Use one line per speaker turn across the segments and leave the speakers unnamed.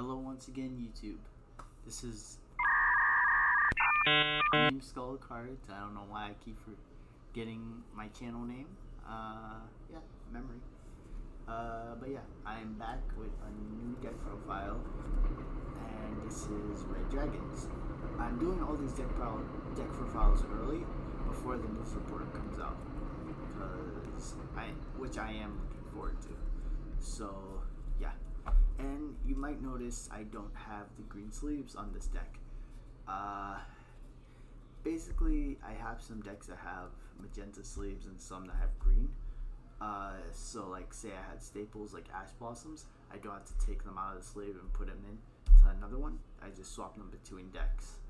Hello once again, YouTube. This is Name Skull Cards. I don't know why I keep forgetting my channel name. Yeah, memory. But yeah, I am back with a new deck profile, and this is Red Dragons. I'm doing all these deck profiles early before the new support comes out, which I am looking forward to. So yeah. And you might notice I don't have the green sleeves on this deck. Basically, I have some decks that have magenta sleeves and some that have green. So like say I had staples like Ash Blossoms, I don't have to take them out of the sleeve and put them in to another one. I just swap them between decks.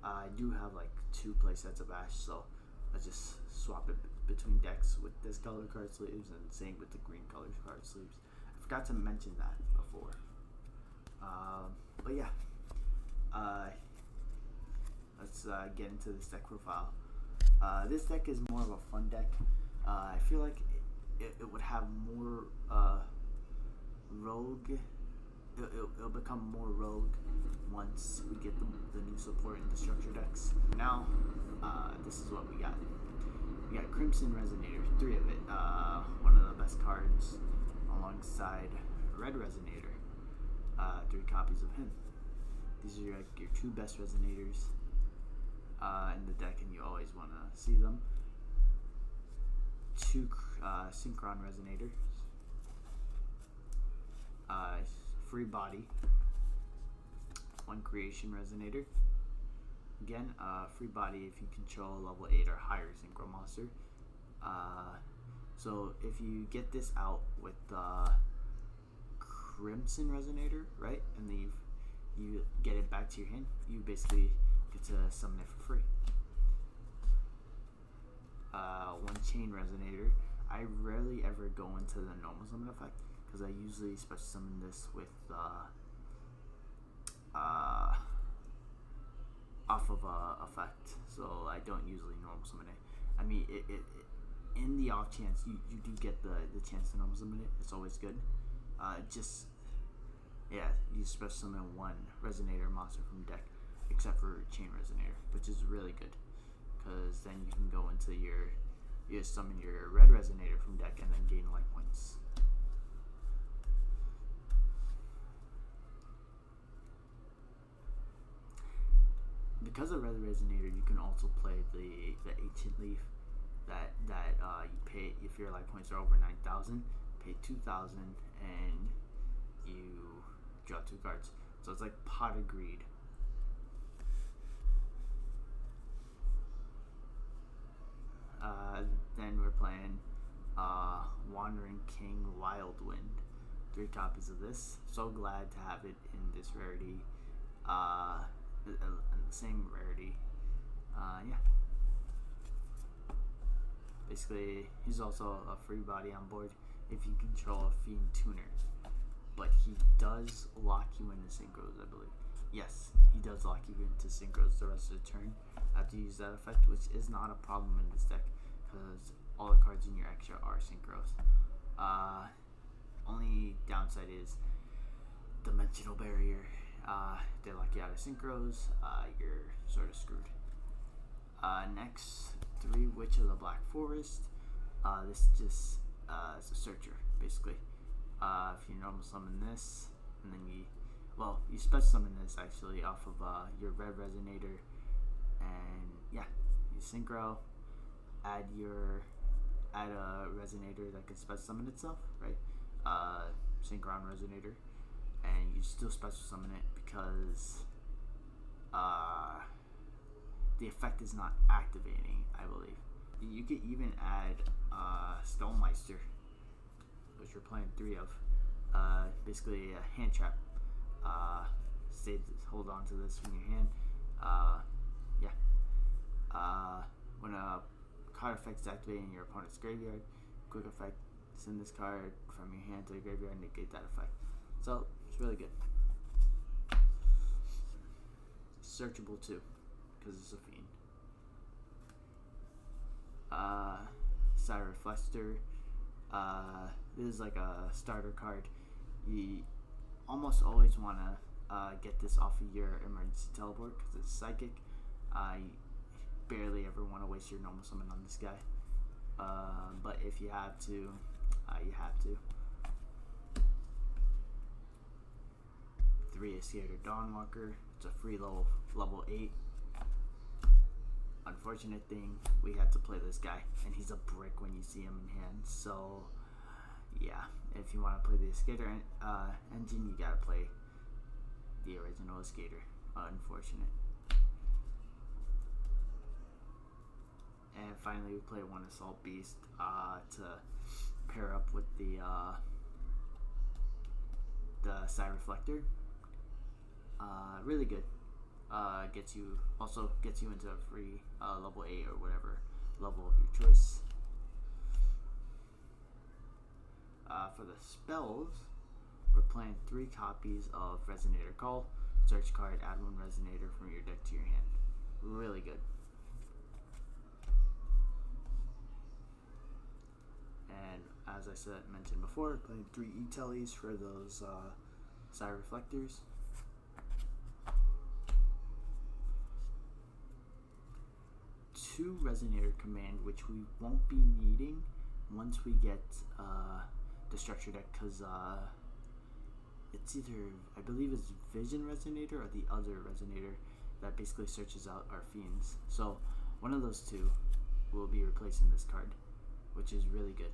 I do have like 2 play sets of Ash, so I just swap it between decks with this color card sleeves and same with the green color card sleeves. I forgot to mention that before. But yeah, let's get into this deck profile. This deck is more of a fun deck. I feel like it would have more rogue. It'll become more rogue once we get the new support in the structure decks. Now, this is what we got. We got Crimson Resonator, 3 of it. One of the best cards alongside Red Resonator. 3 copies of him. These are like your 2 best Resonators in the deck, and you always want to see them. 2 Synchron Resonators. Free Body. 1 Creation Resonator. Again, free body if you control level 8 or higher Synchro monster. So if you get this out with the Crimson Resonator, right, and then you get it back to your hand, you basically get to summon it for free. 1 Chain Resonator. I rarely ever go into the normal summon effect because I usually special summon this with off of effect, so I don't usually normal summon it. I mean, it in the off chance you do get the chance to normal summon it, it's always good. You special summon 1 Resonator monster from deck, except for Chain Resonator, which is really good, because then you can go into you summon your Red Resonator from deck and then gain life points. Because of Red Resonator, you can also play the Ancient Leaf that you pay if your life points are over 9,000, pay 2,000, and you draw 2 cards. So it's like Pot of Greed. Then we're playing Wandering King Wildwind. 3 copies of this. So glad to have it in this rarity. In the same rarity. Yeah. Basically, he's also a free body on board if you control a Fiend Tuner. But he does lock you into synchros, I believe. Yes, he does lock you into synchros the rest of the turn after you use that effect, which is not a problem in this deck because all the cards in your extra are synchros. Only downside is Dimensional Barrier. They lock you out of synchros, you're sort of screwed. Next, 3 Witch of the Black Forest. This just is a searcher, basically. If you normal summon this, and then you special summon this actually off of your Red Resonator, and yeah, you synchro, add a Resonator that can special summon itself, right? Synchron Resonator, and you still special summon it because the effect is not activating, I believe. You could even add Stonemeister, which you're playing 3 of. Basically a hand trap. Hold on to this in your hand. When a card effect is activated in your opponent's graveyard, quick effect, send this card from your hand to the graveyard and negate that effect. So it's really good. Searchable too, because it's a fiend. Cyber Fluster. This is like a starter card. You almost always want to get this off of your emergency teleport because it's psychic. I barely ever want to waste your normal summon on this guy. But if you have to, you have to. 3 Escator Dawnwalker. It's a free level 8. Unfortunate thing, we had to play this guy, and he's a brick when you see him in hand. So, yeah, if you want to play the Escator engine, you gotta play the original Escator. Unfortunate. And finally, we play one Assault Beast to pair up with the Side Reflector. Really good. Gets you into a free level 8 or whatever level of your choice. For the spells, we're playing 3 copies of Resonator Call. Search card, add 1 Resonator from your deck to your hand. Really good. And as I mentioned before, playing 3 E-Tellies for those Side Reflectors. 2 Resonator Command, which we won't be needing once we get the structure deck, because it's either, I believe it's Vision Resonator or the other Resonator that basically searches out our fiends. So one of those 2 will be replacing this card, which is really good.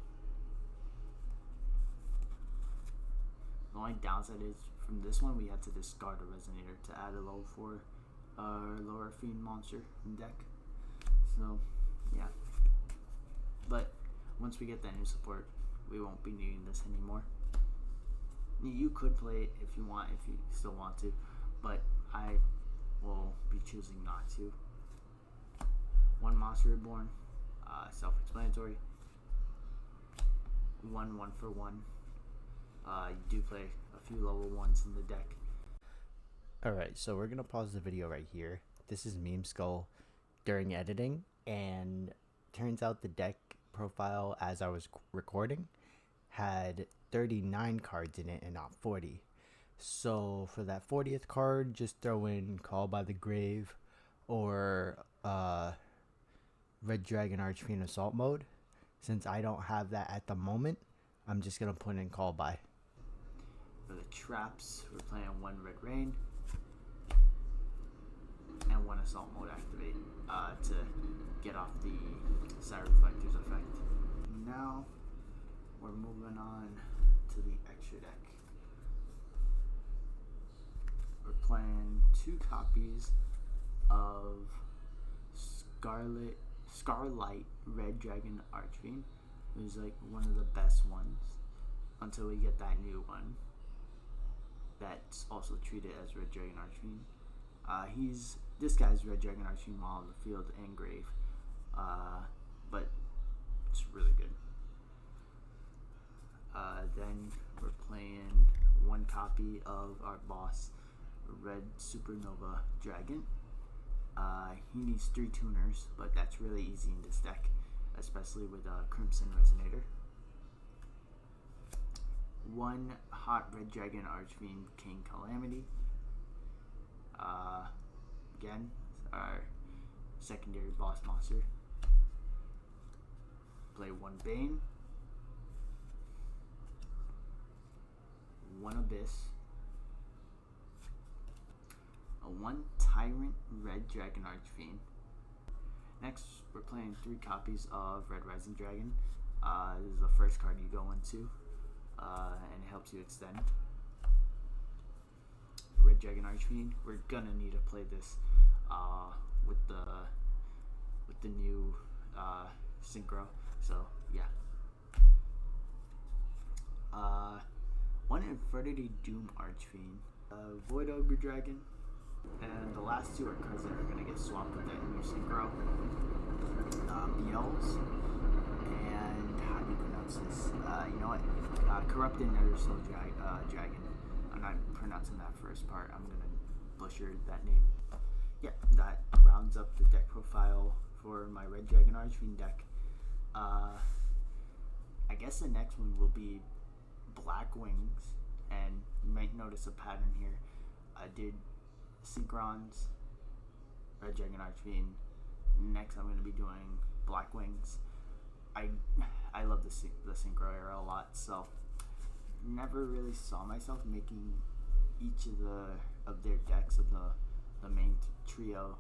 The only downside is from this one we had to discard a Resonator to add a level 4 lower fiend monster in deck. So yeah, but once we get that new support, we won't be needing this anymore. You could play it if you want, if you still want to, but I will be choosing not to. 1 Monster Reborn, self-explanatory. 1 for 1. You do play a few level 1s in the deck.
Alright, so we're going to pause the video right here. This is Meme Skull during editing, and turns out the deck profile as I was recording had 39 cards in it and not 40. So for that 40th card, just throw in Call by the Grave or Red Dragon Archfiend Assault Mode. Since I don't have that at the moment, I'm just going to put in Call by.
For the traps, we're playing 1 Red Rain and 1 Assault Mode activate to get off the Side Reflector's effect. Now we're moving on to the extra deck. We're playing 2 copies of Scarlight Red Dragon Archfiend. It was like one of the best ones until we get that new one that's also treated as Red Dragon Archfiend. This guy's Red Dragon Archfiend while on the field and grave, but it's really good. Then we're playing 1 copy of our boss, Red Supernova Dragon. He needs 3 tuners, but that's really easy in this deck, especially with Crimson Resonator. 1 Hot Red Dragon Archfiend King Calamity. Again, our secondary boss monster. Play 1 Bane, 1 Abyss, a 1 Tyrant Red Dragon Archfiend. Next, we're playing 3 copies of Red Rising Dragon. This is the first card you go into, and it helps you extend. Red Dragon Archfiend. We're gonna need to play this with the new synchro. So yeah. 1 Infernity Doom Archfiend, Void Ogre Dragon, and the last 2 are cards that are gonna get swapped with that new synchro. Biels, and how do you pronounce this? You know what? Corrupted Nether Soul Dragon. I'm not pronouncing that first part. I'm gonna butcher that name. Yeah, that rounds up the deck profile for my Red Dragon Archfiend deck. I guess the next one will be Black Wings, and you might notice a pattern here. did Synchron's, Red Dragon Archfiend. Next, I'm going to be doing Black Wings. I love the Synchro era a lot, so never really saw myself making each of their decks of the main trio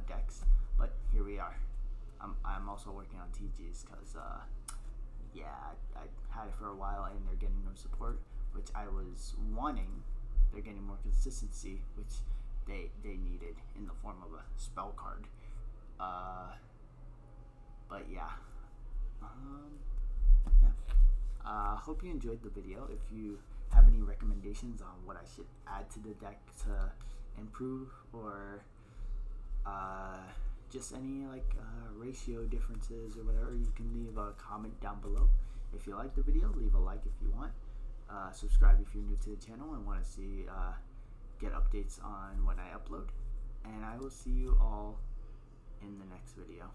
decks, but here we are. I'm also working on TGs because I had it for a while and they're getting no support, which I was wanting. They're getting more consistency, which they needed in the form of a spell card. But yeah. Hope you enjoyed the video. If you have any recommendations on what I should add to the deck to improve, or just any ratio differences or whatever, you can leave a comment down below. If you like the video, leave a like if you want. Subscribe if you're new to the channel and want to see get updates on when I upload. And I will see you all in the next video.